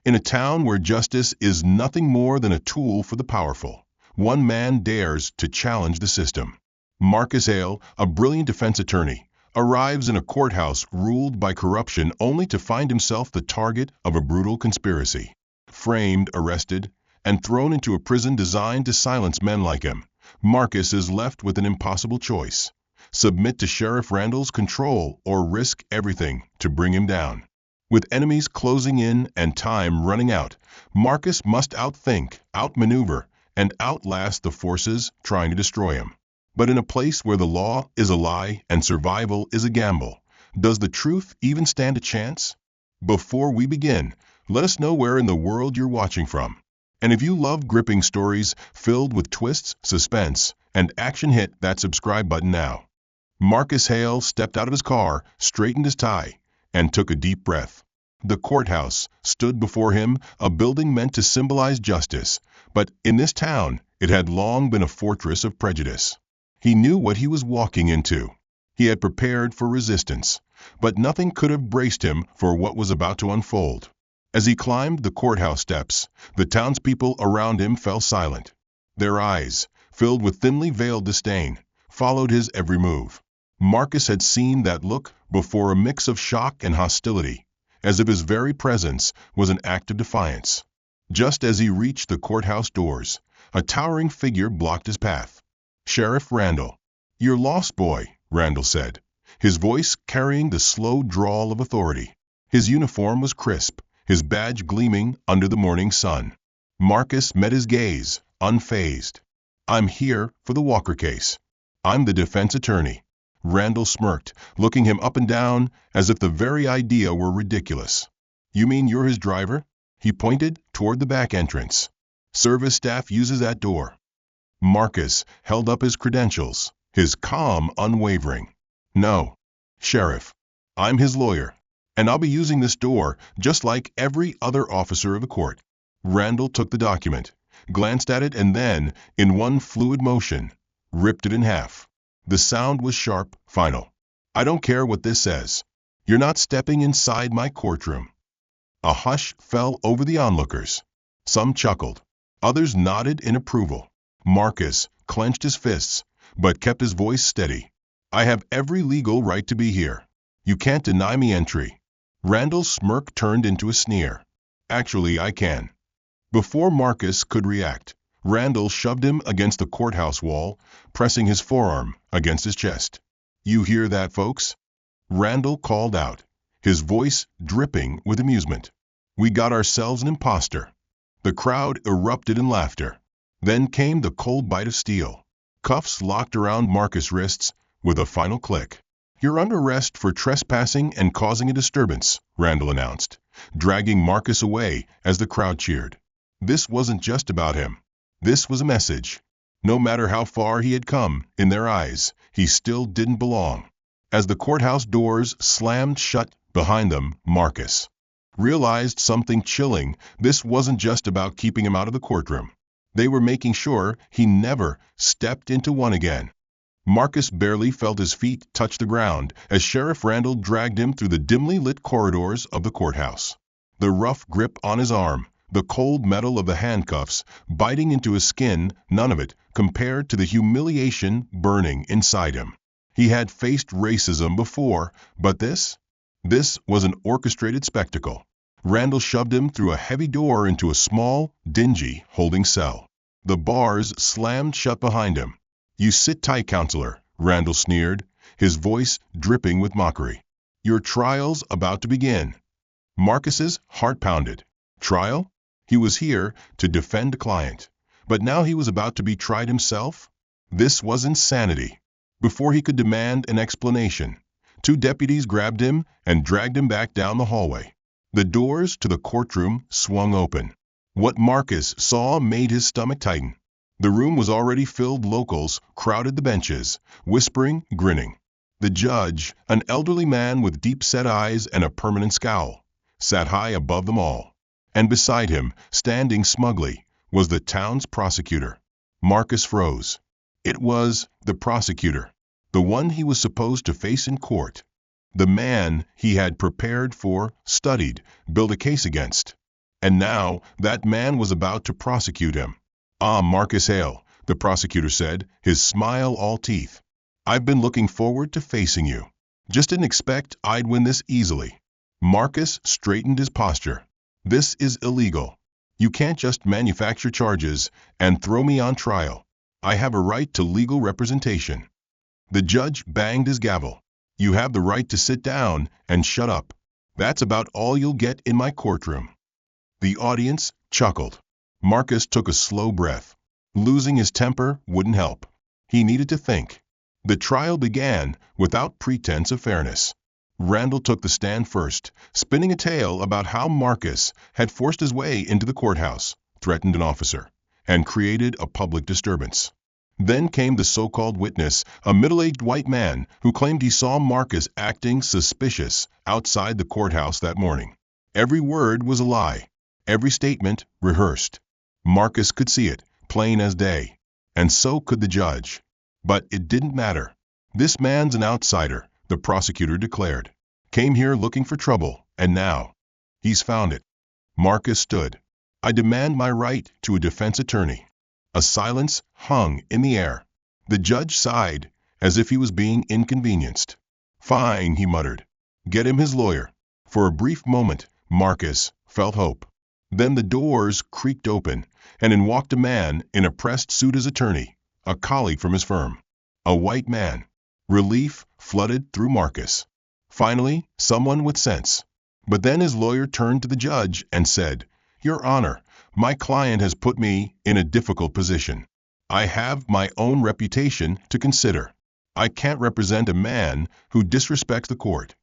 In a town where justice is nothing more than a tool for the powerful, one man dares to challenge the system. Marcus Hale, a brilliant defense attorney, arrives in a courthouse ruled by corruption only to find himself the target of a brutal conspiracy. Framed, arrested, and thrown into a prison designed to silence men like him, Marcus is left with an impossible choice: submit to Sheriff Randall's control or risk everything to bring him down. With enemies closing in and time running out, Marcus must outthink, outmaneuver, and outlast the forces trying to destroy him. But in a place where the law is a lie and survival is a gamble, does the truth even stand a chance? Before we begin, let us know where in the world you're watching from. And if you love gripping stories filled with twists, suspense, and action, hit that subscribe button now. Marcus Hale stepped out of his car, straightened his tie, and took a deep breath. The courthouse stood before him, a building meant to symbolize justice, but in this town it had long been a fortress of prejudice. He knew what he was walking into. He had prepared for resistance, but nothing could have braced him for what was about to unfold. As he climbed the courthouse steps, the townspeople around him fell silent. Their eyes, filled with thinly veiled disdain, followed his every move. Marcus had seen that look before, a mix of shock and hostility, as if his very presence was an act of defiance. Just as he reached the courthouse doors, a towering figure blocked his path. "Sheriff Randall." "You're lost, boy," Randall said, his voice carrying the slow drawl of authority. His uniform was crisp, his badge gleaming under the morning sun. Marcus met his gaze, unfazed. "I'm here for the Walker case. I'm the defense attorney." Randall smirked, looking him up and down as if the very idea were ridiculous. "You mean you're his driver?" He pointed toward the back entrance. "Service staff uses that door." Marcus held up his credentials, his calm unwavering. "No, Sheriff. I'm his lawyer, and I'll be using this door just like every other officer of the court." Randall took the document, glanced at it, and then, in one fluid motion, ripped it in half. The sound was sharp, final. "I don't care what this says. You're not stepping inside my courtroom." A hush fell over the onlookers. Some chuckled. Others nodded in approval. Marcus clenched his fists, but kept his voice steady. "I have every legal right to be here. You can't deny me entry." Randall's smirk turned into a sneer. "Actually, I can." Before Marcus could react, Randall shoved him against the courthouse wall, pressing his forearm against his chest. "You hear that, folks?" Randall called out, his voice dripping with amusement. "We got ourselves an imposter." The crowd erupted in laughter. Then came the cold bite of steel. Cuffs locked around Marcus' wrists with a final click. "You're under arrest for trespassing and causing a disturbance," Randall announced, dragging Marcus away as the crowd cheered. This wasn't just about him. This was a message. No matter how far he had come, in their eyes, he still didn't belong. As the courthouse doors slammed shut behind them, Marcus realized something chilling. This wasn't just about keeping him out of the courtroom. They were making sure he never stepped into one again. Marcus barely felt his feet touch the ground as Sheriff Randall dragged him through the dimly lit corridors of the courthouse. The rough grip on his arm, the cold metal of the handcuffs biting into his skin, none of it compared to the humiliation burning inside him. He had faced racism before, but this was an orchestrated spectacle. Randall shoved him through a heavy door into a small, dingy holding cell. The bars slammed shut behind him. "You sit tight, counselor," Randall sneered, his voice dripping with mockery. "Your trial's about to begin." Marcus's heart pounded. Trial? He was here to defend a client, but now he was about to be tried himself? This was insanity. Before he could demand an explanation, two deputies grabbed him and dragged him back down the hallway. The doors to the courtroom swung open. What Marcus saw made his stomach tighten. The room was already filled. Locals crowded the benches, whispering, grinning. The judge, an elderly man with deep-set eyes and a permanent scowl, sat high above them all. And beside him, standing smugly, was the town's prosecutor. Marcus froze. It was the prosecutor, the one he was supposed to face in court. The man he had prepared for, studied, built a case against. And now that man was about to prosecute him. "Ah, Marcus Hale," the prosecutor said, his smile all teeth. "I've been looking forward to facing you. Just didn't expect I'd win this easily." Marcus straightened his posture. "This is illegal. You can't just manufacture charges and throw me on trial. I have a right to legal representation." The judge banged his gavel. "You have the right to sit down and shut up. That's about all you'll get in my courtroom." The audience chuckled. Marcus took a slow breath. Losing his temper wouldn't help. He needed to think. The trial began without pretense of fairness. Randall took the stand first, spinning a tale about how Marcus had forced his way into the courthouse, threatened an officer, and created a public disturbance. Then came the so-called witness, a middle-aged white man who claimed he saw Marcus acting suspicious outside the courthouse that morning. Every word was a lie. Every statement rehearsed. Marcus could see it, plain as day. And so could the judge. But it didn't matter. "This man's an outsider," the prosecutor declared. "Came here looking for trouble, and now he's found it." Marcus stood. "I demand my right to a defense attorney." A silence hung in the air. The judge sighed, as if he was being inconvenienced. "Fine," he muttered. "Get him his lawyer." For a brief moment, Marcus felt hope. Then the doors creaked open, and in walked a man in a pressed suit as attorney, a colleague from his firm. A white man. Relief flooded through Marcus. Finally, someone with sense. But then his lawyer turned to the judge and said, "Your Honor, my client has put me in a difficult position. I have my own reputation to consider. I can't represent a man who disrespects the court."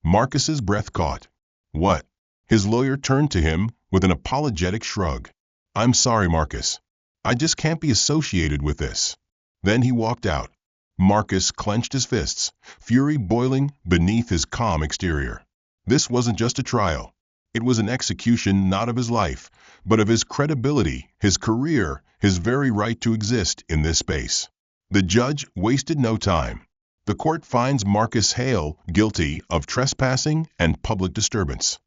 Marcus's breath caught. "What?" His lawyer turned to him with an apologetic shrug. "I'm sorry, Marcus. I just can't be associated with this." Then he walked out. Marcus clenched his fists, fury boiling beneath his calm exterior. This wasn't just a trial. It was an execution not of his life, but of his credibility, his career, his very right to exist in this space. The judge wasted no time. "The court finds Marcus Hale guilty of trespassing and public disturbance."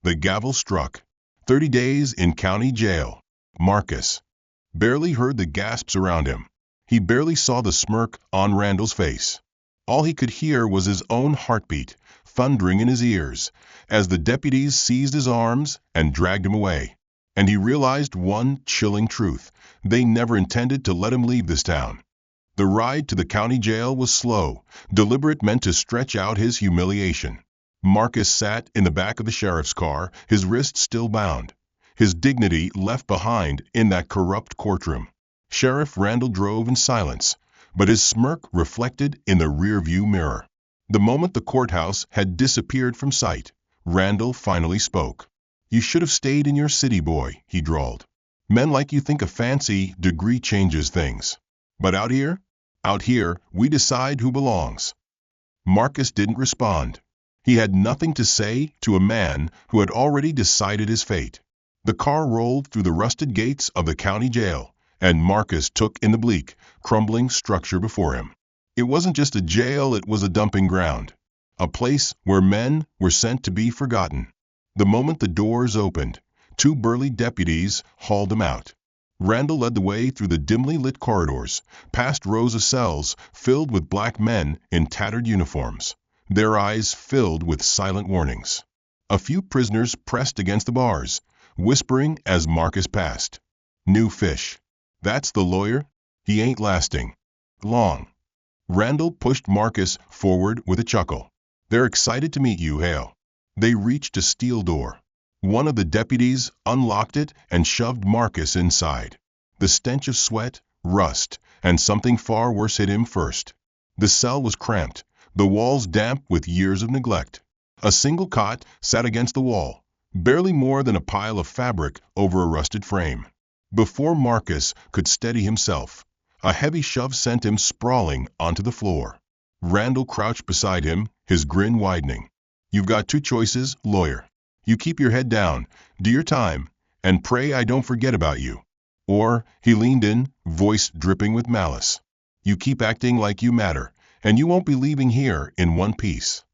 The gavel struck. 30 days in county jail. Marcus barely heard the gasps around him. He barely saw the smirk on Randall's face. All he could hear was his own heartbeat, thundering in his ears, as the deputies seized his arms and dragged him away. And he realized one chilling truth: they never intended to let him leave this town. The ride to the county jail was slow, deliberate, meant to stretch out his humiliation. Marcus sat in the back of the sheriff's car, his wrists still bound, his dignity left behind in that corrupt courtroom. Sheriff Randall drove in silence, but his smirk reflected in the rearview mirror. The moment the courthouse had disappeared from sight, Randall finally spoke. "You should have stayed in your city, boy," he drawled. "Men like you think a fancy degree changes things. But out here, we decide who belongs." Marcus didn't respond. He had nothing to say to a man who had already decided his fate. The car rolled through the rusted gates of the county jail, and Marcus took in the bleak, crumbling structure before him. It wasn't just a jail, it was a dumping ground. A place where men were sent to be forgotten. The moment the doors opened, 2 burly deputies hauled him out. Randall led the way through the dimly lit corridors, past rows of cells filled with black men in tattered uniforms, their eyes filled with silent warnings. A few prisoners pressed against the bars, whispering as Marcus passed. "New fish. That's the lawyer. He ain't lasting long." Randall pushed Marcus forward with a chuckle. "They're excited to meet you, Hale." They reached a steel door. One of the deputies unlocked it and shoved Marcus inside. The stench of sweat, rust, and something far worse hit him first. The cell was cramped, the walls damp with years of neglect. A single cot sat against the wall, barely more than a pile of fabric over a rusted frame. Before Marcus could steady himself, a heavy shove sent him sprawling onto the floor. Randall crouched beside him, his grin widening. "You've got 2 choices, lawyer. You keep your head down, do your time, and pray I don't forget about you. Or," he leaned in, voice dripping with malice, "you keep acting like you matter, and you won't be leaving here in one piece."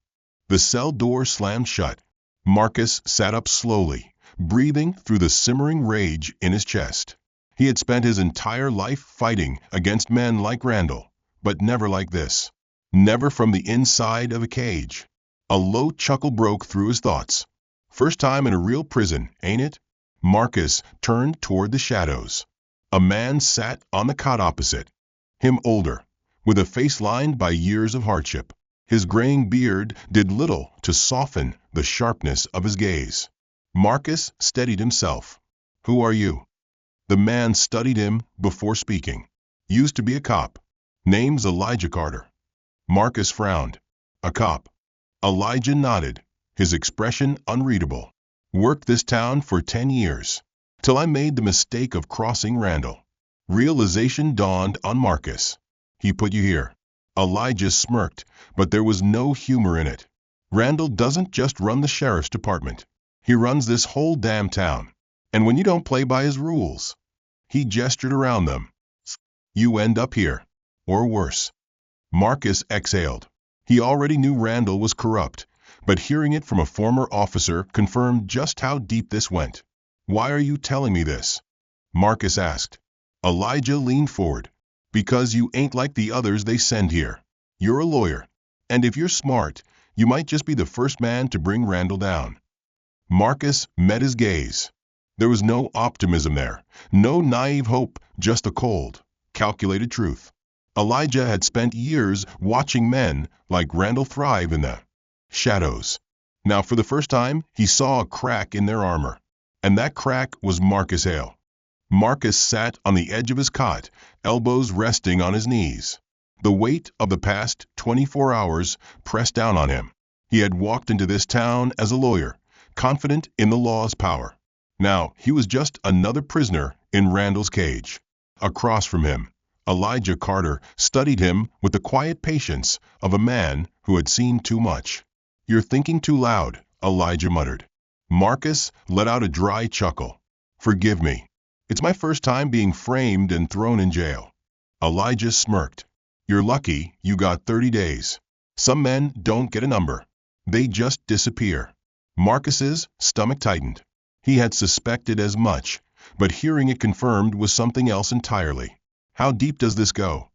The cell door slammed shut. Marcus sat up slowly, breathing through the simmering rage in his chest. He had spent his entire life fighting against men like Randall, but never like this. Never from the inside of a cage. A low chuckle broke through his thoughts. First time in a real prison, ain't it? Marcus turned toward the shadows. A man sat on the cot opposite. Him older, with a face lined by years of hardship. His graying beard did little to soften the sharpness of his gaze. Marcus steadied himself. Who are you? The man studied him before speaking. Used to be a cop. Name's Elijah Carter. Marcus frowned. A cop. Elijah nodded, his expression unreadable. Worked this town for 10 years. Till I made the mistake of crossing Randall. Realization dawned on Marcus. He put you here. Elijah smirked, but there was no humor in it. Randall doesn't just run the sheriff's department. He runs this whole damn town. And when you don't play by his rules, he gestured around them, you end up here. Or worse. Marcus exhaled. He already knew Randall was corrupt, but hearing it from a former officer confirmed just how deep this went. Why are you telling me this? Marcus asked. Elijah leaned forward. Because you ain't like the others they send here. You're a lawyer. And if you're smart, you might just be the first man to bring Randall down. Marcus met his gaze. There was no optimism there, no naive hope, just a cold, calculated truth. Elijah had spent years watching men like Randall thrive in the shadows. Now for the first time, he saw a crack in their armor. And that crack was Marcus Hale. Marcus sat on the edge of his cot, elbows resting on his knees. The weight of the past 24 hours pressed down on him. He had walked into this town as a lawyer, confident in the law's power. Now he was just another prisoner in Randall's cage. Across from him, Elijah Carter studied him with the quiet patience of a man who had seen too much. You're thinking too loud, Elijah muttered. Marcus let out a dry chuckle. Forgive me. It's my first time being framed and thrown in jail. Elijah smirked. You're lucky you got 30 days. Some men don't get a number. They just disappear. Marcus's stomach tightened. He had suspected as much, but hearing it confirmed was something else entirely. How deep does this go?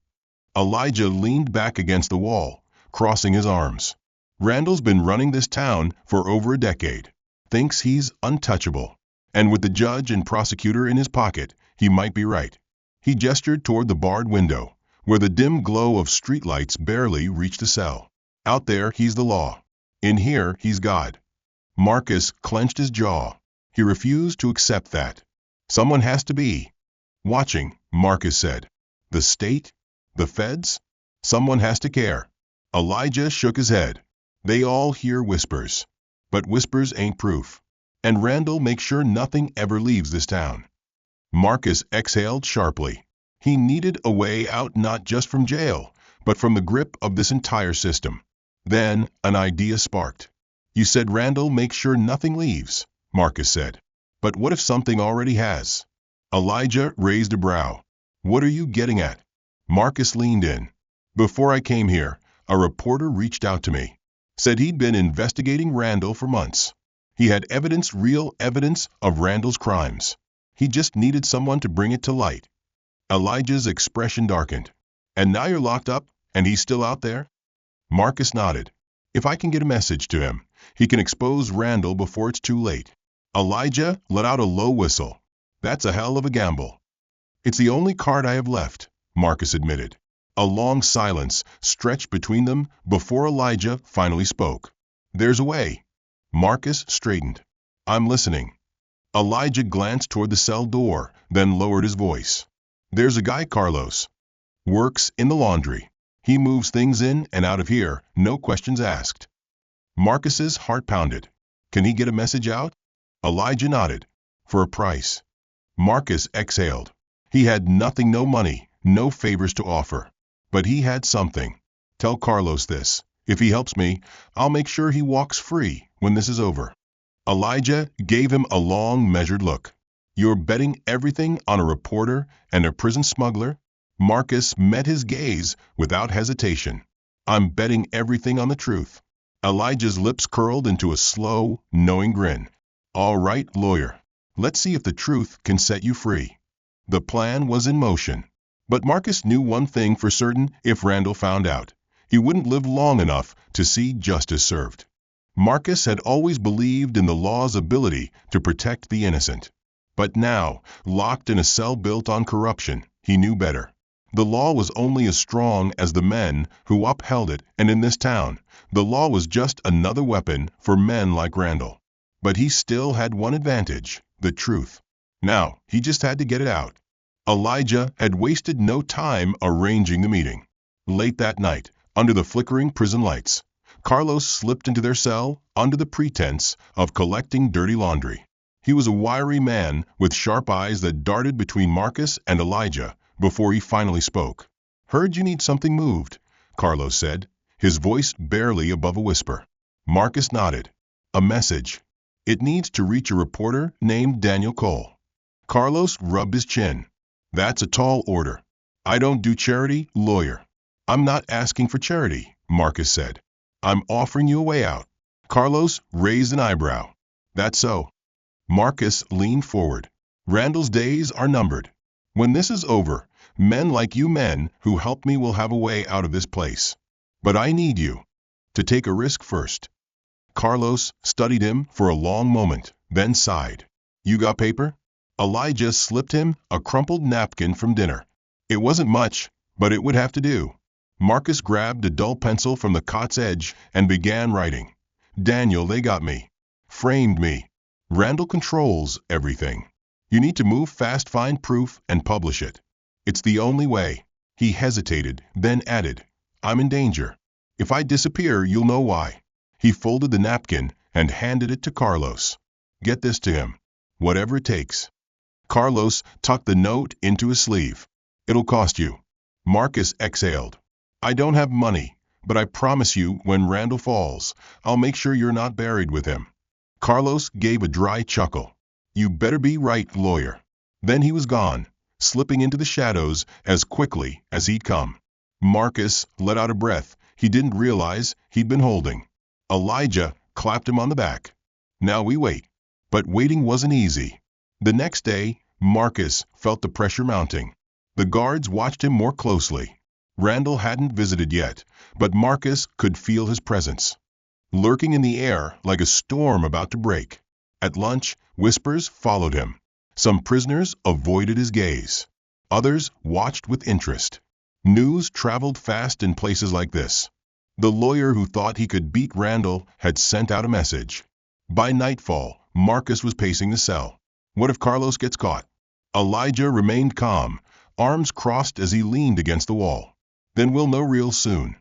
Elijah leaned back against the wall, crossing his arms. Randall's been running this town for over a decade. Thinks he's untouchable. And with the judge and prosecutor in his pocket, he might be right. He gestured toward the barred window, where the dim glow of streetlights barely reached the cell. Out there, he's the law. In here, he's God. Marcus clenched his jaw. He refused to accept that. Someone has to be watching, Marcus said. The state? The feds? Someone has to care. Elijah shook his head. They all hear whispers. But whispers ain't proof. And Randall makes sure nothing ever leaves this town. Marcus exhaled sharply. He needed a way out not just from jail, but from the grip of this entire system. Then an idea sparked. You said Randall makes sure nothing leaves, Marcus said. But what if something already has? Elijah raised a brow. What are you getting at? Marcus leaned in. Before I came here, a reporter reached out to me. Said he'd been investigating Randall for months. He had evidence, real evidence of Randall's crimes. He just needed someone to bring it to light. Elijah's expression darkened. And now you're locked up, and he's still out there? Marcus nodded. If I can get a message to him, he can expose Randall before it's too late. Elijah let out a low whistle. That's a hell of a gamble. It's the only card I have left, Marcus admitted. A long silence stretched between them before Elijah finally spoke. There's a way. Marcus straightened. I'm listening. Elijah glanced toward the cell door, then lowered his voice. There's a guy, Carlos. Works in the laundry. He moves things in and out of here, no questions asked. Marcus's heart pounded. Can he get a message out? Elijah nodded. For a price. Marcus exhaled. He had nothing, no money, no favors to offer. But he had something. Tell Carlos this. If he helps me, I'll make sure he walks free when this is over. Elijah gave him a long, measured look. You're betting everything on a reporter and a prison smuggler? Marcus met his gaze without hesitation. I'm betting everything on the truth. Elijah's lips curled into a slow, knowing grin. All right, lawyer. Let's see if the truth can set you free. The plan was in motion. But Marcus knew one thing for certain: if Randall found out, he wouldn't live long enough to see justice served. Marcus had always believed in the law's ability to protect the innocent. But now, locked in a cell built on corruption, he knew better. The law was only as strong as the men who upheld it, and in this town, the law was just another weapon for men like Randall. But he still had one advantage: the truth. Now, he just had to get it out. Elijah had wasted no time arranging the meeting. Late that night, under the flickering prison lights, Carlos slipped into their cell under the pretense of collecting dirty laundry. He was a wiry man with sharp eyes that darted between Marcus and Elijah before he finally spoke. "Heard you need something moved," Carlos said, his voice barely above a whisper. Marcus nodded. "A message. It needs to reach a reporter named Daniel Cole." Carlos rubbed his chin. "That's a tall order. I don't do charity, lawyer." "I'm not asking for charity," Marcus said. "I'm offering you a way out." Carlos raised an eyebrow. "That's so." Marcus leaned forward. "Randall's days are numbered. When this is over, men like you men who helped me will have a way out of this place. But I need you to take a risk first." Carlos studied him for a long moment, then sighed. "You got paper?" Elijah slipped him a crumpled napkin from dinner. It wasn't much, but it would have to do. Marcus grabbed a dull pencil from the cot's edge and began writing. "Daniel, they got me. Framed me. Randall controls everything. You need to move fast, find proof, and publish it. It's the only way." He hesitated, then added, "I'm in danger. If I disappear, you'll know why." He folded the napkin and handed it to Carlos. "Get this to him. Whatever it takes." Carlos tucked the note into his sleeve. "It'll cost you." Marcus exhaled. "I don't have money, but I promise you when Randall falls, I'll make sure you're not buried with him." Carlos gave a dry chuckle. "You better be right, lawyer." Then he was gone, slipping into the shadows as quickly as he'd come. Marcus let out a breath he didn't realize he'd been holding. Elijah clapped him on the back. "Now we wait." But waiting wasn't easy. The next day, Marcus felt the pressure mounting. The guards watched him more closely. Randall hadn't visited yet, but Marcus could feel his presence, lurking in the air like a storm about to break. At lunch, whispers followed him. Some prisoners avoided his gaze. Others watched with interest. News traveled fast in places like this. The lawyer who thought he could beat Randall had sent out a message. By nightfall, Marcus was pacing the cell. What if Carlos gets caught? Elijah remained calm, arms crossed as he leaned against the wall. Then we'll know real soon.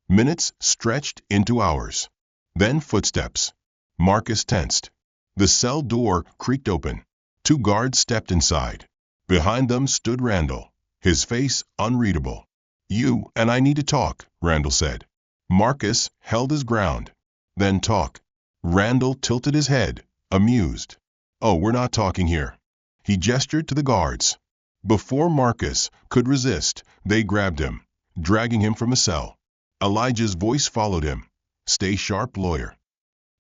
Minutes stretched into hours. Then footsteps. Marcus tensed. The cell door creaked open. 2 guards stepped inside. Behind them stood Randall, his face unreadable. "You and I need to talk," Randall said. Marcus held his ground. "Then talk." Randall tilted his head, amused. "Oh, we're not talking here." He gestured to the guards. Before Marcus could resist, they grabbed him, dragging him from the cell. Elijah's voice followed him. "Stay sharp, lawyer."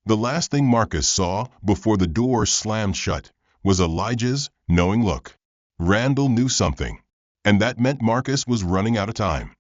The last thing Marcus saw before the door slammed shut was Elijah's knowing look. Randall knew something, and that meant Marcus was running out of time.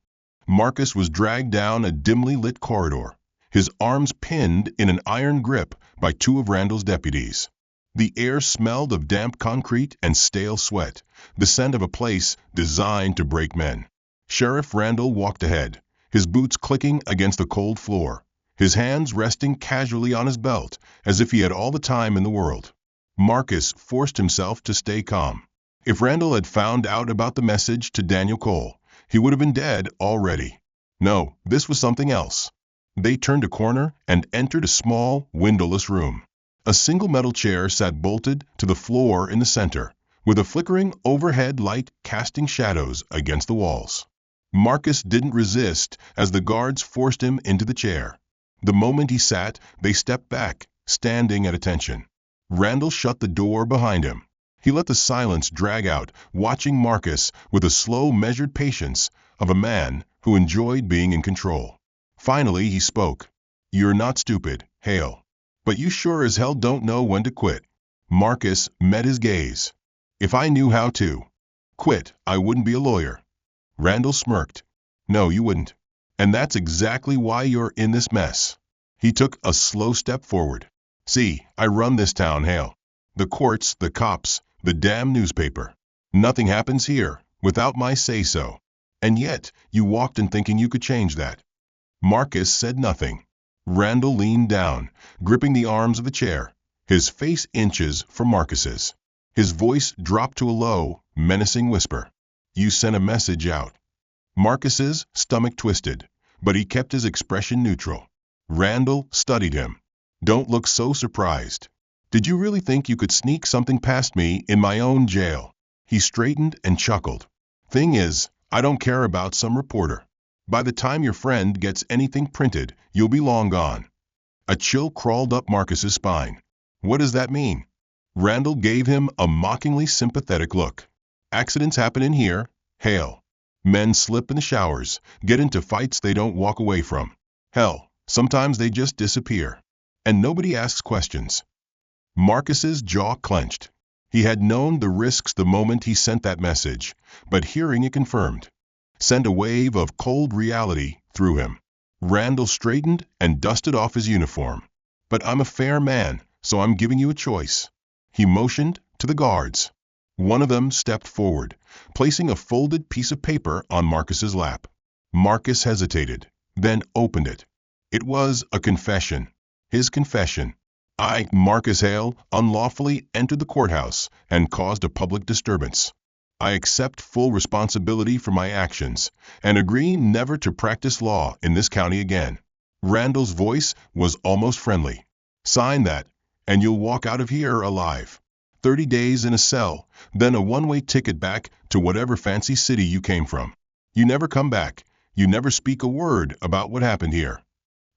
Marcus was dragged down a dimly lit corridor, his arms pinned in an iron grip by 2 of Randall's deputies. The air smelled of damp concrete and stale sweat, the scent of a place designed to break men. Sheriff Randall walked ahead, his boots clicking against the cold floor, his hands resting casually on his belt as if he had all the time in the world. Marcus forced himself to stay calm. If Randall had found out about the message to Daniel Cole, he would have been dead already. No, this was something else. They turned a corner and entered a small, windowless room. A single metal chair sat bolted to the floor in the center, with a flickering overhead light casting shadows against the walls. Marcus didn't resist as the guards forced him into the chair. The moment he sat, they stepped back, standing at attention. Randall shut the door behind him. He let the silence drag out, watching Marcus with the slow, measured patience of a man who enjoyed being in control. Finally, he spoke. "You're not stupid, Hale. But you sure as hell don't know when to quit." Marcus met his gaze. If I knew how to quit, I wouldn't be a lawyer. Randall smirked. No, you wouldn't. And that's exactly why you're in this mess. He took a slow step forward. See, I run this town, Hale. The courts, the cops, the damn newspaper. Nothing happens here without my say-so. And yet, you walked in thinking you could change that. Marcus said nothing. Randall leaned down, gripping the arms of the chair, his face inches from Marcus's. His voice dropped to a low, menacing whisper. You sent a message out. Marcus's stomach twisted, but he kept his expression neutral. Randall studied him. Don't look so surprised. Did you really think you could sneak something past me in my own jail? He straightened and chuckled. Thing is, I don't care about some reporter. By the time your friend gets anything printed, you'll be long gone. A chill crawled up Marcus's spine. What does that mean? Randall gave him a mockingly sympathetic look. Accidents happen in here, Hale. Men slip in the showers, get into fights they don't walk away from. Hell, sometimes they just disappear. And nobody asks questions. Marcus's jaw clenched. He had known the risks the moment he sent that message, but hearing it confirmed sent a wave of cold reality through him. Randall straightened and dusted off his uniform. But I'm a fair man, so I'm giving you a choice. He motioned to the guards. One of them stepped forward, placing a folded piece of paper on Marcus's lap. Marcus hesitated, then opened it. It was a confession. His confession. I, Marcus Hale, unlawfully entered the courthouse and caused a public disturbance. I accept full responsibility for my actions and agree never to practice law in this county again. Randall's voice was almost friendly. Sign that, and you'll walk out of here alive. 30 days in a cell, then a one-way ticket back to whatever fancy city you came from. You never come back. You never speak a word about what happened here.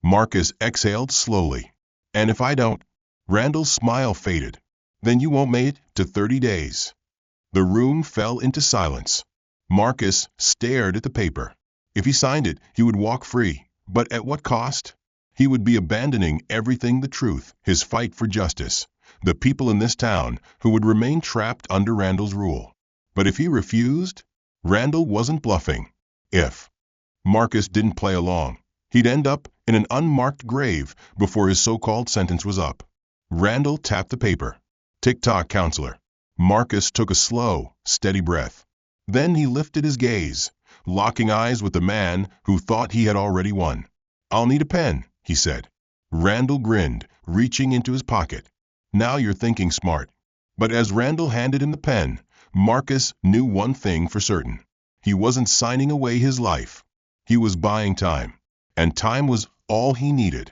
Marcus exhaled slowly. And if I don't? Randall's smile faded. Then you won't make it to 30 days. The room fell into silence. Marcus stared at the paper. If he signed it, he would walk free. But at what cost? He would be abandoning everything: the truth, his fight for justice, the people in this town who would remain trapped under Randall's rule. But if he refused, Randall wasn't bluffing. If Marcus didn't play along, he'd end up in an unmarked grave before his so-called sentence was up. Randall tapped the paper. Tick-tock, counselor. Marcus took a slow, steady breath. Then he lifted his gaze, locking eyes with the man who thought he had already won. I'll need a pen, he said. Randall grinned, reaching into his pocket. Now you're thinking smart. But as Randall handed him the pen, Marcus knew one thing for certain. He wasn't signing away his life. He was buying time. And time was all he needed.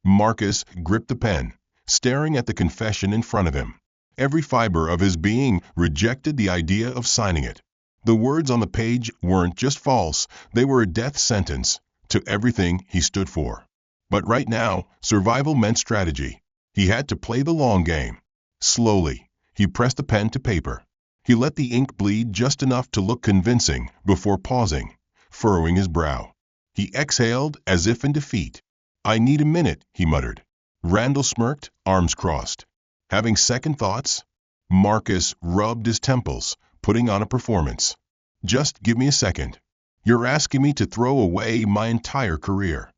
Marcus gripped the pen, staring at the confession in front of him. Every fiber of his being rejected the idea of signing it. The words on the page weren't just false, they were a death sentence to everything he stood for. But right now, survival meant strategy. He had to play the long game. Slowly, he pressed the pen to paper. He let the ink bleed just enough to look convincing before pausing, furrowing his brow. He exhaled as if in defeat. I need a minute, he muttered. Randall smirked, arms crossed. Having second thoughts? Marcus rubbed his temples, putting on a performance. Just give me a second. You're asking me to throw away my entire career.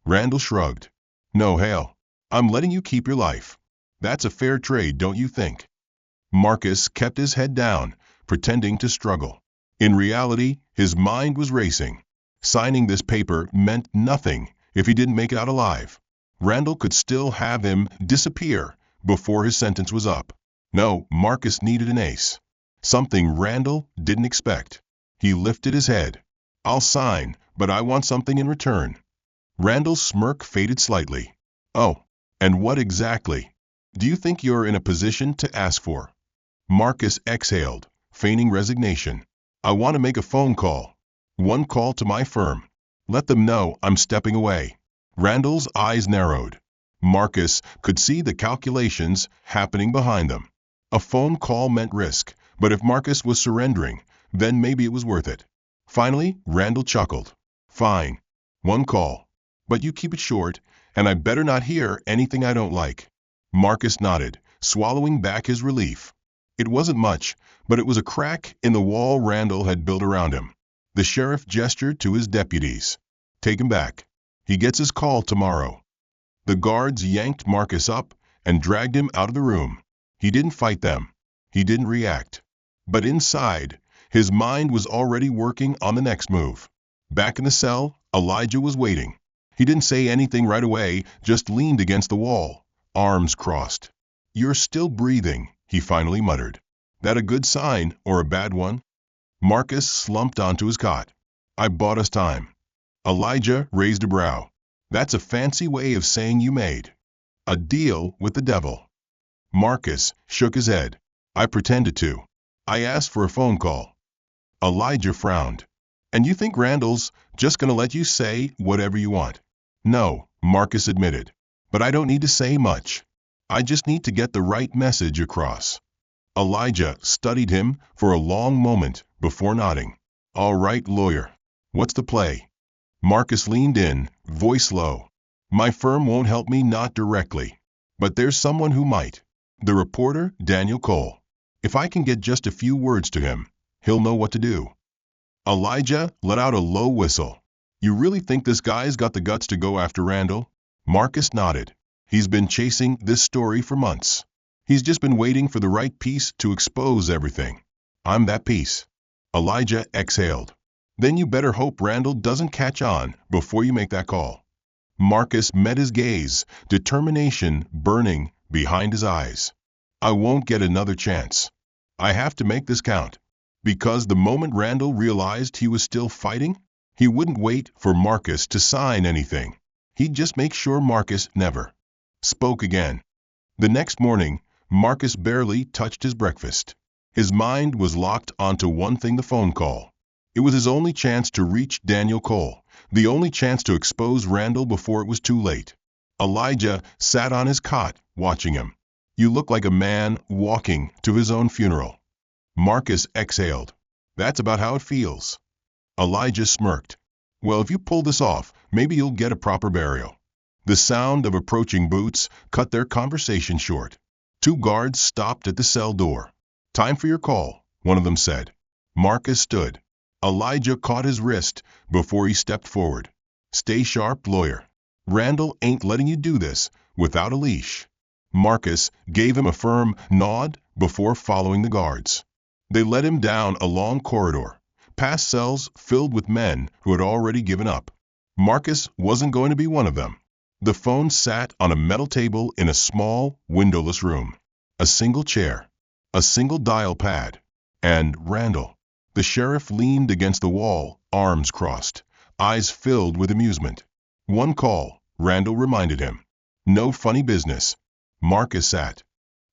Randall shrugged. No, Hale. I'm letting you keep your life. That's a fair trade, don't you think? Marcus kept his head down, pretending to struggle. In reality, his mind was racing. Signing this paper meant nothing if he didn't make it out alive. Randall could still have him disappear before his sentence was up. No, Marcus needed an ace. Something Randall didn't expect. He lifted his head. I'll sign, but I want something in return. Randall's smirk faded slightly. Oh, and what exactly do you think you're in a position to ask for? Marcus exhaled, feigning resignation. I want to make a phone call. One call to my firm. Let them know I'm stepping away. Randall's eyes narrowed. Marcus could see the calculations happening behind them. A phone call meant risk, but if Marcus was surrendering, then maybe it was worth it. Finally, Randall chuckled. Fine. One call. But you keep it short, and I better not hear anything I don't like. Marcus nodded, swallowing back his relief. It wasn't much, but it was a crack in the wall Randall had built around him. The sheriff gestured to his deputies. "Take him back. He gets his call tomorrow." The guards yanked Marcus up and dragged him out of the room. He didn't fight them. He didn't react. But inside, his mind was already working on the next move. Back in the cell, Elijah was waiting. He didn't say anything right away, just leaned against the wall, arms crossed. "You're still breathing," he finally muttered. "That a good sign or a bad one?" Marcus slumped onto his cot. "I bought us time." Elijah raised a brow. "That's a fancy way of saying you made a deal with the devil." Marcus shook his head. "I pretended to. I asked for a phone call." Elijah frowned. "And you think Randall's just going to let you say whatever you want?" "No," Marcus admitted. "But I don't need to say much. I just need to get the right message across." Elijah studied him for a long moment before nodding. "All right, lawyer. What's the play?" Marcus leaned in, voice low. "My firm won't help me, not directly. But there's someone who might. The reporter, Daniel Cole. If I can get just a few words to him, he'll know what to do." Elijah let out a low whistle. "You really think this guy's got the guts to go after Randall?" Marcus nodded. "He's been chasing this story for months. He's just been waiting for the right piece to expose everything. I'm that piece." Elijah exhaled. "Then you better hope Randall doesn't catch on before you make that call." Marcus met his gaze, determination burning behind his eyes. "I won't get another chance. I have to make this count." Because the moment Randall realized he was still fighting, he wouldn't wait for Marcus to sign anything. He'd just make sure Marcus never spoke again. The next morning, Marcus barely touched his breakfast. His mind was locked onto one thing: the phone call. It was his only chance to reach Daniel Cole, the only chance to expose Randall before it was too late. Elijah sat on his cot, watching him. "You look like a man walking to his own funeral." Marcus exhaled. "That's about how it feels." Elijah smirked. "Well, if you pull this off, maybe you'll get a proper burial." The sound of approaching boots cut their conversation short. Two guards stopped at the cell door. "Time for your call," one of them said. Marcus stood. Elijah caught his wrist before he stepped forward. "Stay sharp, lawyer. Randall ain't letting you do this without a leash." Marcus gave him a firm nod before following the guards. They led him down a long corridor, past cells filled with men who had already given up. Marcus wasn't going to be one of them. The phone sat on a metal table in a small, windowless room. A single chair, a single dial pad, and Randall. The sheriff leaned against the wall, arms crossed, eyes filled with amusement. "One call," Randall reminded him. "No funny business." Marcus sat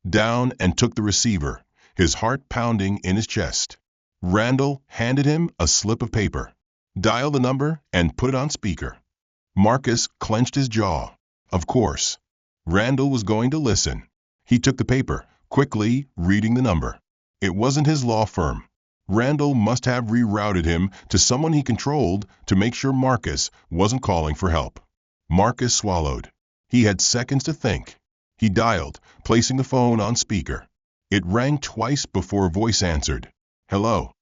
down and took the receiver, his heart pounding in his chest. Randall handed him a slip of paper. "Dial the number and put it on speaker." Marcus clenched his jaw. Of course. Randall was going to listen. He took the paper, quickly reading the number. It wasn't his law firm. Randall must have rerouted him to someone he controlled to make sure Marcus wasn't calling for help. Marcus swallowed. He had seconds to think. He dialed, placing the phone on speaker. It rang twice before a voice answered. "Hello."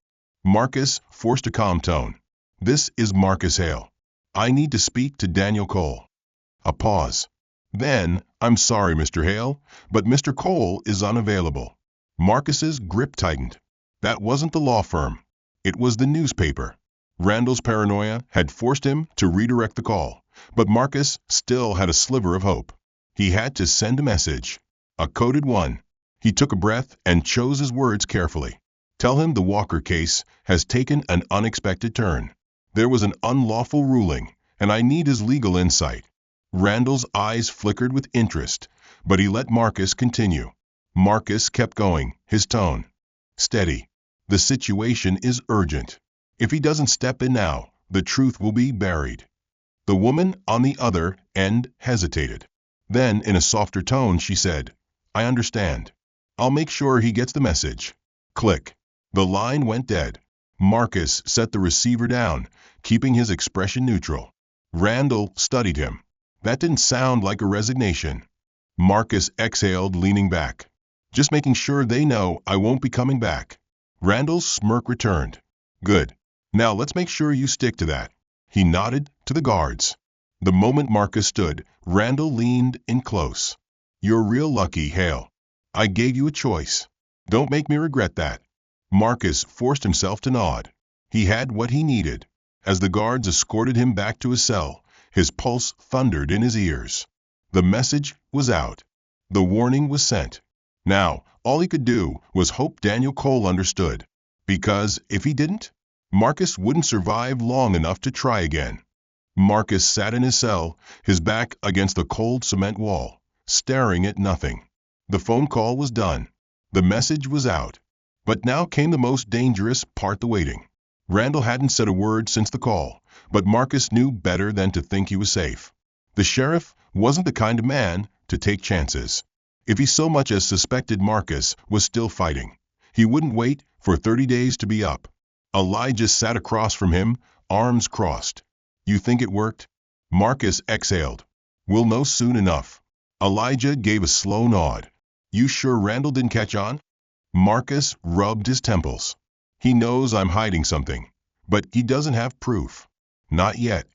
Marcus forced a calm tone. "This is Marcus Hale. I need to speak to Daniel Cole." A pause. Then, "I'm sorry, Mr. Hale, but Mr. Cole is unavailable." Marcus's grip tightened. That wasn't the law firm. It was the newspaper. Randall's paranoia had forced him to redirect the call, but Marcus still had a sliver of hope. He had to send a message. A coded one. He took a breath and chose his words carefully. "Tell him the Walker case has taken an unexpected turn. There was an unlawful ruling, and I need his legal insight." Randall's eyes flickered with interest, but he let Marcus continue. Marcus kept going, his tone steady. "The situation is urgent. If he doesn't step in now, the truth will be buried." The woman on the other end hesitated. Then, in a softer tone, she said, "I understand. I'll make sure he gets the message." Click. The line went dead. Marcus set the receiver down, keeping his expression neutral. Randall studied him. That didn't sound like a resignation. Marcus exhaled, leaning back. Just making sure they know I won't be coming back." Randall's smirk returned. "Good. Now let's make sure you stick to that." He nodded to the guards. The moment Marcus stood, Randall leaned in close. "You're real lucky, Hale. I gave you a choice. Don't make me regret that." Marcus forced himself to nod. He had what he needed. As the guards escorted him back to his cell, his pulse thundered in his ears. The message was out. The warning was sent. Now, all he could do was hope Daniel Cole understood. Because if he didn't, Marcus wouldn't survive long enough to try again. Marcus sat in his cell, his back against the cold cement wall, staring at nothing. The phone call was done. The message was out. But now came the most dangerous part, the waiting. Randall hadn't said a word since the call, but Marcus knew better than to think he was safe. The sheriff wasn't the kind of man to take chances. If he so much as suspected Marcus was still fighting, he wouldn't wait for 30 days to be up. Elijah sat across from him, arms crossed. "You think it worked?" Marcus exhaled. "We'll know soon enough." Elijah gave a slow nod. "You sure Randall didn't catch on?" Marcus rubbed his temples. "He knows I'm hiding something, but he doesn't have proof." "Not yet."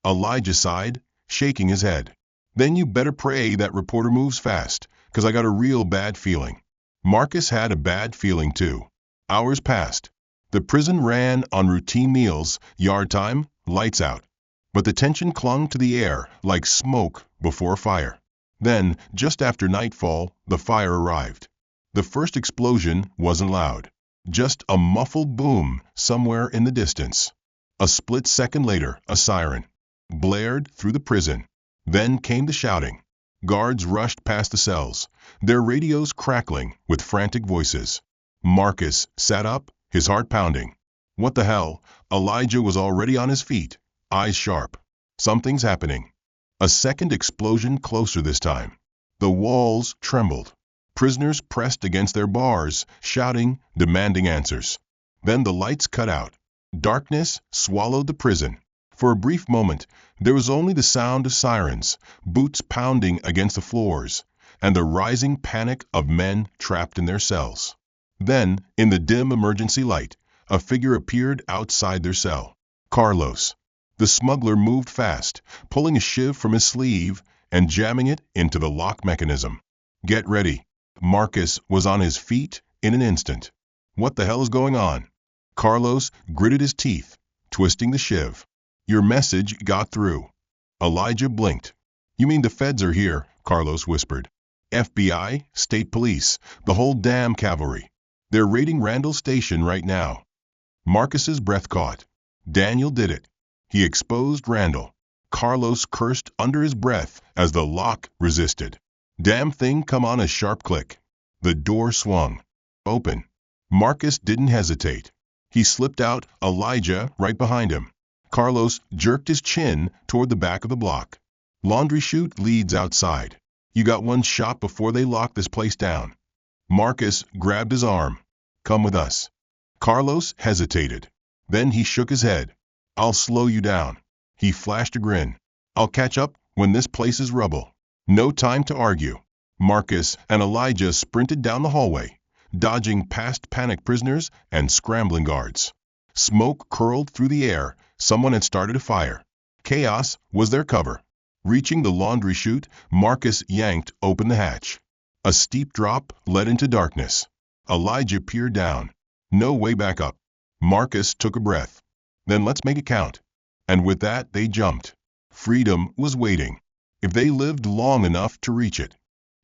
Elijah sighed, shaking his head. "Then you better pray that reporter moves fast, 'cause I got a real bad feeling." Marcus had a bad feeling too. Hours passed. The prison ran on routine meals, yard time, lights out. But the tension clung to the air like smoke before fire. Then, just after nightfall, the fire arrived. The first explosion wasn't loud. Just a muffled boom somewhere in the distance. A split second later, a siren blared through the prison. Then came the shouting. Guards rushed past the cells, their radios crackling with frantic voices. Marcus sat up, his heart pounding. What the hell? Elijah was already on his feet, eyes sharp. Something's happening. A second explosion closer this time. The walls trembled. Prisoners pressed against their bars, shouting, demanding answers. Then the lights cut out. Darkness swallowed the prison. For a brief moment, there was only the sound of sirens, boots pounding against the floors, and the rising panic of men trapped in their cells. Then, in the dim emergency light, a figure appeared outside their cell. Carlos. The smuggler moved fast, pulling a shiv from his sleeve and jamming it into the lock mechanism. "Get ready." Marcus was on his feet in an instant. "What the hell is going on?" Carlos gritted his teeth, twisting the shiv. "Your message got through." Elijah blinked. "You mean the feds are here?" Carlos whispered. "FBI, state police, the whole damn cavalry. They're raiding Randall's station right now." Marcus's breath caught. Daniel did it. He exposed Randall. Carlos cursed under his breath as the lock resisted. Damn thing come on a sharp click. The door swung open. Marcus didn't hesitate. He slipped out, Elijah right behind him. Carlos jerked his chin toward the back of the block. "Laundry chute leads outside. You got one shot before they lock this place down." Marcus grabbed his arm. "Come with us." Carlos hesitated. Then he shook his head. "I'll slow you down." He flashed a grin. "I'll catch up when this place is rubble." No time to argue. Marcus and Elijah sprinted down the hallway, dodging past panicked prisoners and scrambling guards. Smoke curled through the air. Someone had started a fire. Chaos was their cover. Reaching the laundry chute, Marcus yanked open the hatch. A steep drop led into darkness. Elijah peered down. No way back up. Marcus took a breath. "Then let's make it count." And with that, they jumped. Freedom was waiting, if they lived long enough to reach it.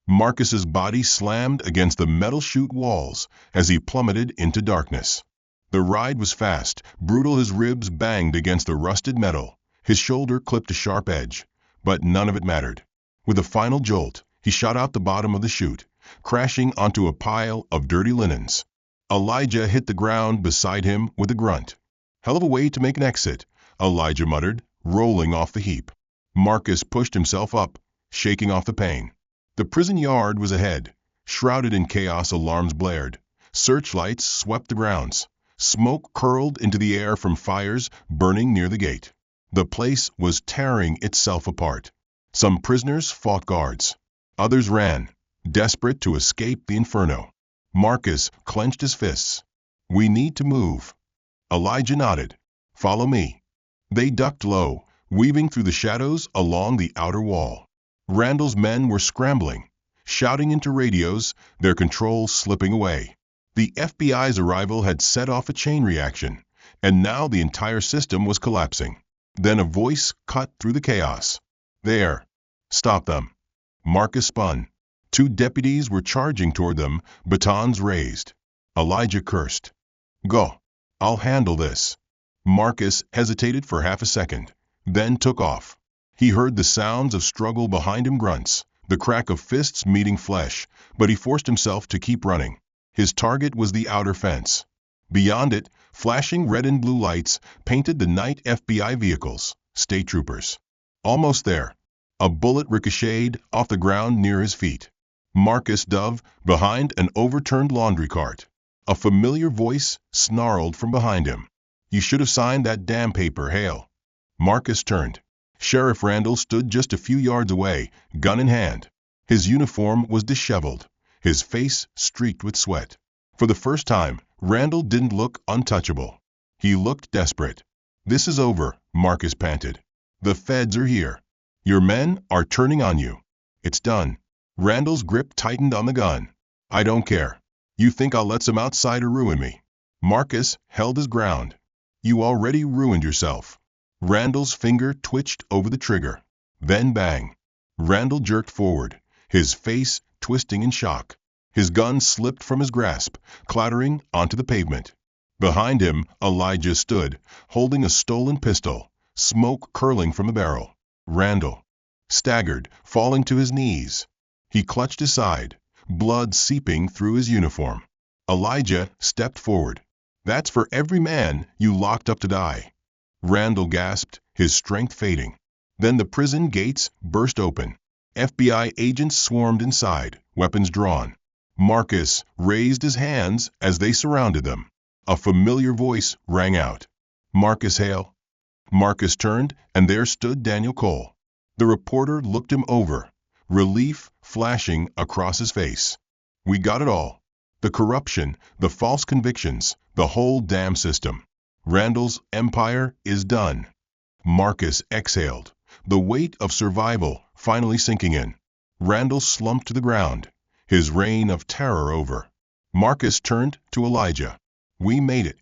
Marcus's body slammed against the metal chute walls as he plummeted into darkness. The ride was fast, brutal. His ribs banged against the rusted metal. His shoulder clipped a sharp edge, but none of it mattered. With a final jolt, he shot out the bottom of the chute, crashing onto a pile of dirty linens. Elijah hit the ground beside him with a grunt. "Hell of a way to make an exit," Elijah muttered, rolling off the heap. Marcus pushed himself up, shaking off the pain. The prison yard was ahead. Shrouded in chaos, alarms blared. Searchlights swept the grounds. Smoke curled into the air from fires burning near the gate. The place was tearing itself apart. Some prisoners fought guards. Others ran. desperate to escape the inferno. Marcus clenched his fists. "We need to move." Elijah nodded. "Follow me." They ducked low, weaving through the shadows along the outer wall. Randall's men were scrambling, shouting into radios, their controls slipping away. The FBI's arrival had set off a chain reaction, and now the entire system was collapsing. Then a voice cut through the chaos. "There! Stop them!" Marcus spun. 2 deputies were charging toward them, batons raised. Elijah cursed. "Go! I'll handle this." Marcus hesitated for half a second, then took off. He heard the sounds of struggle behind him, grunts, the crack of fists meeting flesh, but he forced himself to keep running. His target was the outer fence. Beyond it, flashing red and blue lights painted the night FBI vehicles, state troopers. Almost there. A bullet ricocheted off the ground near his feet. Marcus dove behind an overturned laundry cart. A familiar voice snarled from behind him. "You should have signed that damn paper, Hale." Marcus turned. Sheriff Randall stood just a few yards away, gun in hand. His uniform was disheveled, his face streaked with sweat. For the first time, Randall didn't look untouchable. He looked desperate. "This is over," Marcus panted. "The feds are here. Your men are turning on you. It's done." Randall's grip tightened on the gun. "I don't care. You think I'll let some outsider ruin me?" Marcus held his ground. "You already ruined yourself." Randall's finger twitched over the trigger. Then bang. Randall jerked forward, his face twisting in shock. His gun slipped from his grasp, clattering onto the pavement. Behind him, Elijah stood, holding a stolen pistol, smoke curling from the barrel. Randall staggered, falling to his knees. He clutched his side, blood seeping through his uniform. Elijah stepped forward. "That's for every man you locked up to die." Randall gasped, his strength fading. Then the prison gates burst open. FBI agents swarmed inside, weapons drawn. Marcus raised his hands as they surrounded them. A familiar voice rang out. "Marcus Hale?" Marcus turned, and there stood Daniel Cole. The reporter looked him over, relief flashing across his face. "We got it all. The corruption, the false convictions, the whole damn system. Randall's empire is done." Marcus exhaled, the weight of survival finally sinking in. Randall slumped to the ground, his reign of terror over. Marcus turned to Elijah. "We made it."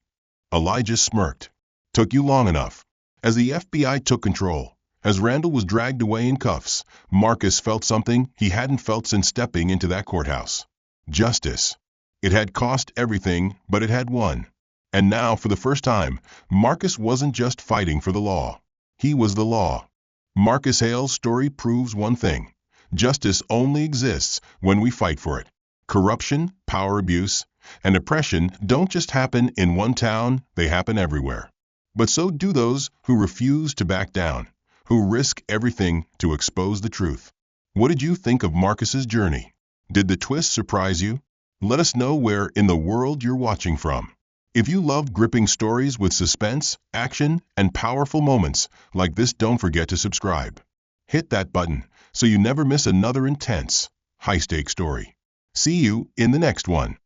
Elijah smirked. "Took you long enough." As the FBI took control, as Randall was dragged away in cuffs, Marcus felt something he hadn't felt since stepping into that courthouse. Justice. It had cost everything, but it had won. And now, for the first time, Marcus wasn't just fighting for the law. He was the law. Marcus Hale's story proves one thing. Justice only exists when we fight for it. Corruption, power abuse, and oppression don't just happen in one town, they happen everywhere. But so do those who refuse to back down, who risk everything to expose the truth. What did you think of Marcus's journey? Did the twist surprise you? Let us know where in the world you're watching from. If you love gripping stories with suspense, action, and powerful moments like this, don't forget to subscribe. Hit that button so you never miss another intense, high-stakes story. See you in the next one.